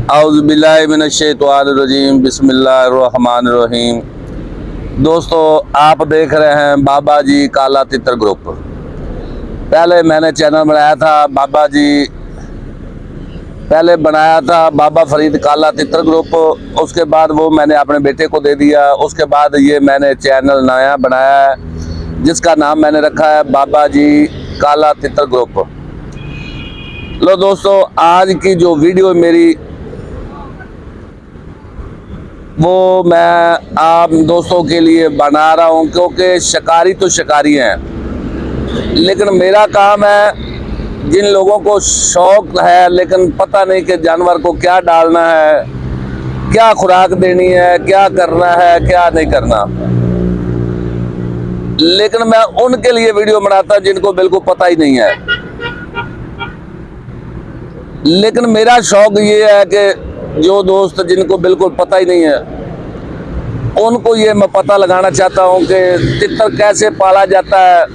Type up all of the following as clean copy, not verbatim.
औज़ुबिल्लाहि मिनश्शैतानिर्रजीम बिस्मिल्लाहिर्रहमानिर्रहीम। दोस्तों, आप देख रहे हैं बाबा जी काला तितर ग्रुप। पहले मैंने चैनल बनाया था बाबा फरीद काला तितर ग्रुप। उसके बाद वो मैंने अपने बेटे को दे दिया। उसके बाद ये मैंने चैनल नया बनाया है जिसका नाम मैंने रखा है बाबा जी काला तितर ग्रुप। लो दोस्तों, आज की जो वीडियो मेरी वो मैं आप दोस्तों के लिए बना रहा हूँ, क्योंकि शिकारी तो शिकारी हैं, लेकिन मेरा काम है जिन लोगों को शौक है लेकिन पता नहीं कि जानवर को क्या डालना है, क्या खुराक देनी है, क्या करना है, क्या नहीं करना। लेकिन मैं उनके लिए वीडियो बनाता जिनको बिल्कुल पता ही नहीं है। लेकिन मेरा शौक ये है कि जो दोस्त जिनको बिल्कुल पता ही नहीं है उनको ये मैं पता लगाना चाहता हूँ कि तितर कैसे पाला जाता है।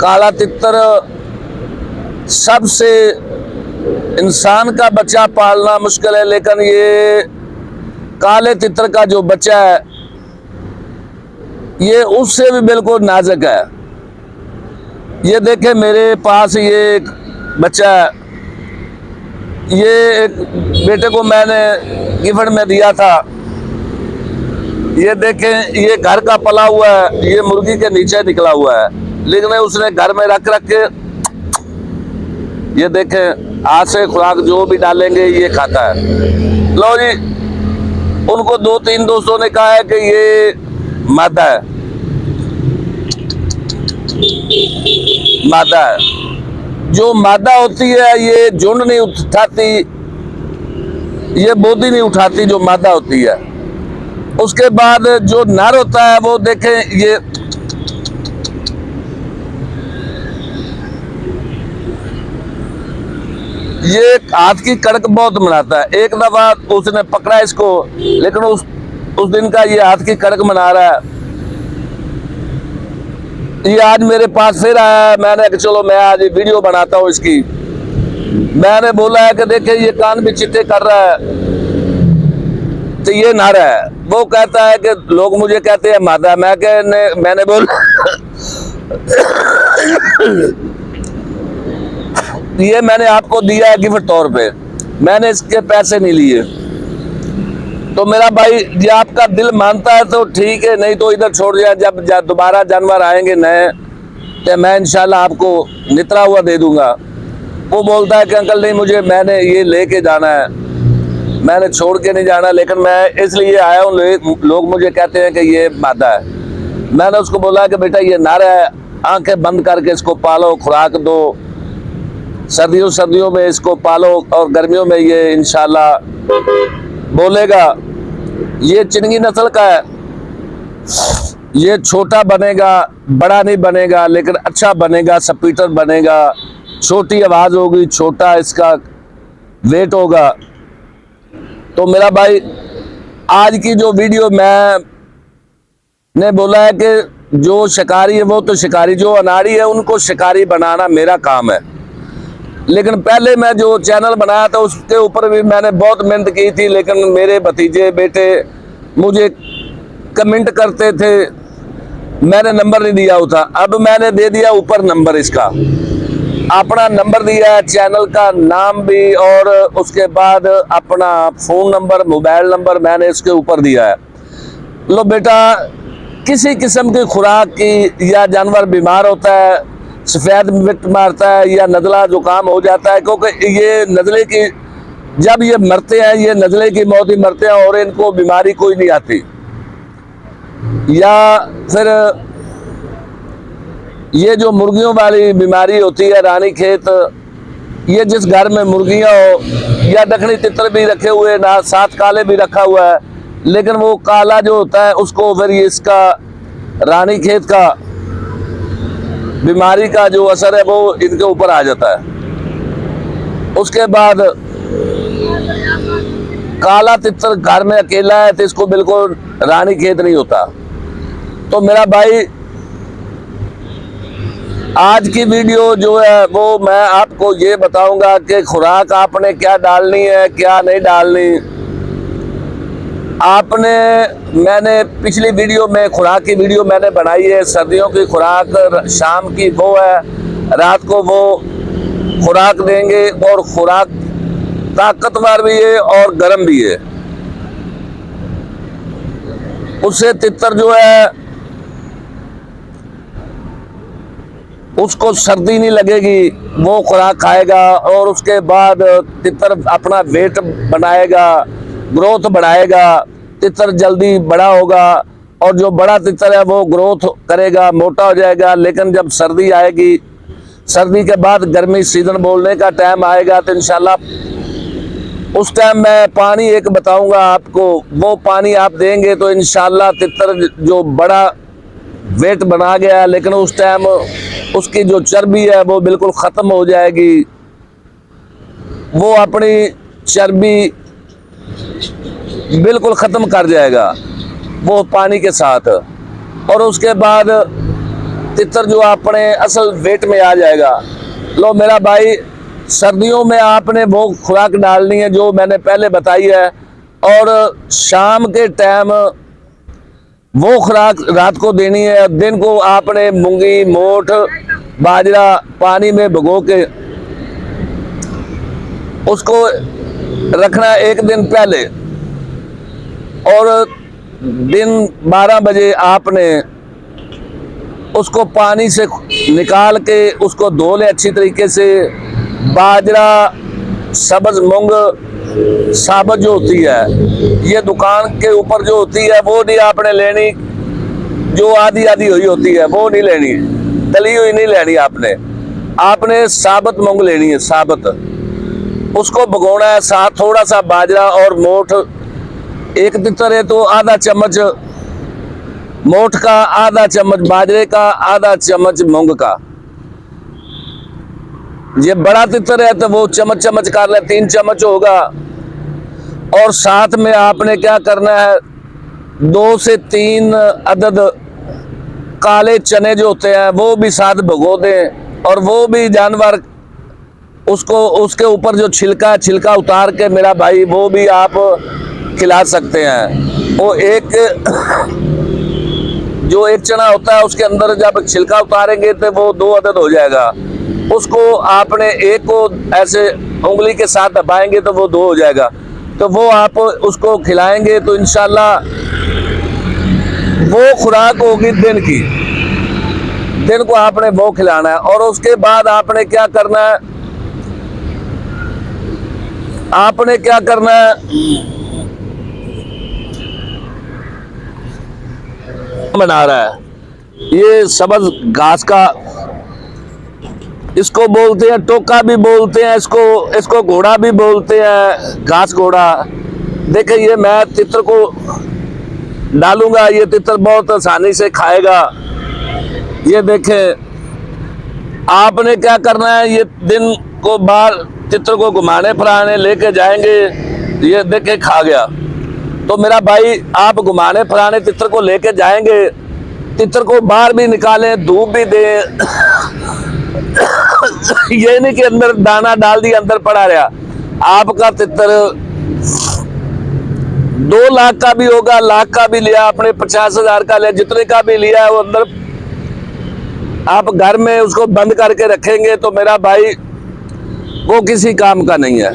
काला तितर सबसे इंसान का बच्चा पालना मुश्किल है, लेकिन ये काले तितर का जो बच्चा है ये उससे भी बिल्कुल नाजुक है। ये देखें, मेरे पास ये एक बच्चा है। ये एक बेटे को मैंने गिफ्ट में दिया था। ये देखें, ये घर का पला हुआ है, ये मुर्गी के नीचे निकला हुआ है, लेकिन उसने घर में रख के ये देखें हाथ से खुराक जो भी डालेंगे ये खाता है। लो जी, उनको 2-3 दोस्तों ने कहा है कि ये मादा है, मादा है। जो मादा होती है ये झुंड नहीं उठाती, ये बोदी नहीं उठाती जो मादा होती है। उसके बाद जो नर होता है वो देखें, ये हाथ की कड़क बहुत बनाता है। एक दफा उसने पकड़ा इसको, लेकिन उस दिन का ये हाथ की कड़क बना रहा है। ये आज मेरे पास फिर आया है। मैंने कहा चलो मैं आज वीडियो बनाता हूँ इसकी। मैंने बोला है कि देखिए ये कान भी चिट्टे कर रहा है, तो ये नर है। वो कहता है कि लोग मुझे कहते हैं मादा। मैंने बोला ये मैंने आपको दिया है गिफ्ट तौर पे, मैंने इसके पैसे नहीं लिए। तो मेरा भाई ये आपका दिल मानता है तो ठीक है, नहीं तो इधर छोड़ दिया। जब दोबारा जानवर आएंगे नए तो मैं इंशाल्लाह आपको नितरा हुआ दे दूंगा। वो बोलता है कि अंकल नहीं, मैंने ये लेके जाना है, मैंने छोड़ के नहीं जाना। लेकिन मैं इसलिए आया हूँ, लोग मुझे कहते हैं कि ये मादा है। मैंने उसको बोला कि बेटा ये नर है, आंखें बंद करके इसको पालो, खुराक दो। सर्दियों में इसको पालो और गर्मियों में ये इंशाल्लाह बोलेगा। ये चिंगी नस्ल का है। ये छोटा बनेगा, बड़ा नहीं बनेगा, लेकिन अच्छा बनेगा, स्पीटर बनेगा। छोटी आवाज होगी, छोटा इसका वेट होगा। तो मेरा भाई आज की जो वीडियो मैंने बोला है कि जो शिकारी है वो तो शिकारी, जो अनाड़ी है उनको शिकारी बनाना मेरा काम है। लेकिन पहले मैं जो चैनल बनाया था उसके ऊपर भी मैंने बहुत मेहनत की थी, लेकिन मेरे भतीजे बेटे मुझे कमेंट करते थे, मैंने नंबर नहीं दिया था। अब मैंने दे दिया ऊपर नंबर, इसका अपना नंबर दिया है, चैनल का नाम भी, और उसके बाद अपना फ़ोन नंबर, मोबाइल नंबर मैंने इसके ऊपर दिया है। लो बेटा, किसी किस्म की खुराक की या जानवर बीमार होता है, सफ़ेद मिर्च मारता है या नज़ला जुकाम हो जाता है, क्योंकि ये नज़ले की जब ये मरते हैं ये नज़ले की मौत ही मरते हैं और इनको बीमारी कोई नहीं आती। या फिर ये जो मुर्गियों वाली बीमारी होती है रानीखेत, ये जिस घर में मुर्गियां हो, या दखनी तितर भी रखे हुए ना, 7 काले भी रखा हुआ है, लेकिन वो काला जो होता है उसको फिर ये इसका रानीखेत का बीमारी का जो असर है वो इनके ऊपर आ जाता है। उसके बाद काला तितर घर में अकेला है तो इसको बिल्कुल रानीखेत नहीं होता। तो मेरा भाई आज की वीडियो जो है वो मैं आपको ये बताऊंगा कि खुराक आपने क्या डालनी है, क्या नहीं डालनी। मैंने पिछली वीडियो में खुराक की वीडियो मैंने बनाई है। सर्दियों की खुराक शाम की वो है, रात को वो खुराक देंगे और खुराक ताकतवर भी है और गर्म भी है। उससे तितर जो है उसको सर्दी नहीं लगेगी, वो खुराक खाएगा और उसके बाद तितर अपना वेट बनाएगा, ग्रोथ बढ़ाएगा, तितर जल्दी बड़ा होगा और जो बड़ा तितर है वो ग्रोथ करेगा, मोटा हो जाएगा। लेकिन जब सर्दी आएगी, सर्दी के बाद गर्मी सीजन बोलने का टाइम आएगा तो इंशाल्लाह उस टाइम मैं पानी एक बताऊंगा आपको, वो पानी आप देंगे तो इंशाल्लाह तितर जो बड़ा वेट बना गया, लेकिन उस टाइम उसकी जो चर्बी है वो बिल्कुल ख़त्म हो जाएगी। वो अपनी चर्बी बिल्कुल ख़त्म कर जाएगा वो पानी के साथ, और उसके बाद तितर जो अपने असल वेट में आ जाएगा। लो मेरा भाई, सर्दियों में आपने वो खुराक डालनी है जो मैंने पहले बताई है, और शाम के टाइम वो खुराक रात को देनी है। दिन को आपने मूंगी, मोठ, बाजरा पानी में भिगो के उसको रखना एक दिन पहले, और दिन 12 बजे आपने उसको पानी से निकाल के उसको धो ले अच्छी तरीके से। बाजरा, सब्ज मूंग साबुत जो होती है, ये दुकान के ऊपर जो होती है वो नहीं आपने लेनी, जो आधी आधी हुई होती है वो नहीं लेनी, तली हुई नहीं लेनी। आपने साबुत मूंग लेनी है, साबुत। उसको भगोना है, साथ थोड़ा सा बाजरा और मोठ। एक तितर है तो आधा चम्मच मोठ का, आधा चम्मच बाजरे का, आधा चम्मच मूंग का। ये बड़ा तितर है तो वो चम्मच चम्मच कर ले, 3 चम्मच होगा। और साथ में आपने क्या करना है, 2 से 3 अदद काले चने जो होते हैं वो भी साथ भिगो दें, और वो भी जानवर उसको उसके ऊपर जो छिलका उतार के मेरा भाई वो भी आप खिला सकते हैं। वो जो एक चना होता है उसके अंदर जब छिलका उतारेंगे तो वो 2 अदद हो जाएगा। उसको आपने एक को ऐसे उंगली के साथ दबाएंगे तो वो 2 हो जाएगा। तो वो आप उसको खिलाएंगे तो इंशाल्लाह वो खुराक होगी दिन की। दिन को आपने वो खिलाना है। और उसके बाद आपने क्या करना है, बना रहा है ये सब्ज घास का, इसको बोलते हैं टोका भी बोलते हैं, इसको घोड़ा भी बोलते हैं, घास घोड़ा। देखिए ये मैं तितर को डालूंगा, ये तितर बहुत आसानी से खाएगा। ये देखें, आपने क्या करना है, ये दिन को बाहर तितर को घुमाने फिराने लेके जाएंगे। ये देखे खा गया। तो मेरा भाई आप घुमाने फिराने तितर को लेके जाएंगे, तितर को बाहर भी निकालें, धूप भी दें। ये नहीं कि अंदर दाना डाल दिया अंदर पड़ा रहा। आपका तितर 2 लाख का भी होगा, लाख का भी लिया आपने, 50,000 का लिया, जितने का भी लिया है वो अंदर आप घर में उसको बंद करके रखेंगे तो मेरा भाई वो किसी काम का नहीं है।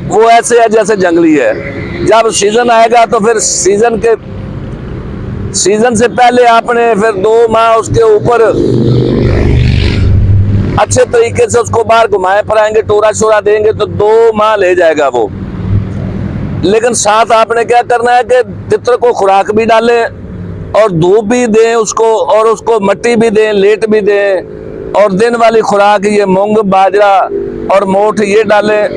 वो ऐसे है जैसे जंगली है। जब सीजन आएगा तो फिर सीजन से पहले आपने फिर 2 माह उसके ऊपर अच्छे तरीके से उसको बाहर घुमाए फिराएंगे, टोरा शोरा देंगे तो 2 माह ले जाएगा वो। लेकिन साथ आपने क्या करना है कि तितर को खुराक भी डालें और धूप भी दें उसको, और उसको मट्टी भी दें, लेट भी दें। और दिन वाली खुराक ये मूंग, बाजरा और मोठ ये डालें।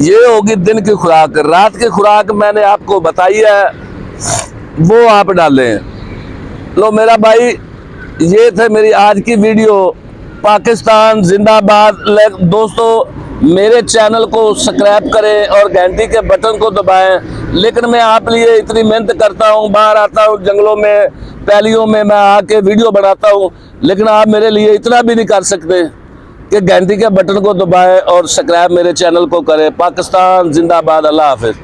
ये होगी दिन की खुराक। रात की खुराक मैंने आपको बताई है, वो आप डालें। लो मेरा भाई, ये थे मेरी आज की वीडियो। पाकिस्तान जिंदाबाद। दोस्तों मेरे चैनल को सब्सक्राइब करें और घंटी के बटन को दबाएं। लेकिन मैं आप लिए इतनी मेहनत करता हूँ, बाहर आता हूँ जंगलों में पैलियों में मैं आके वीडियो बनाता हूँ, लेकिन आप मेरे लिए इतना भी नहीं कर सकते कि घंटी के बटन को दबाएं और सब्सक्राइब मेरे चैनल को करें। पाकिस्तान जिंदाबाद। अल्लाह हाफिज।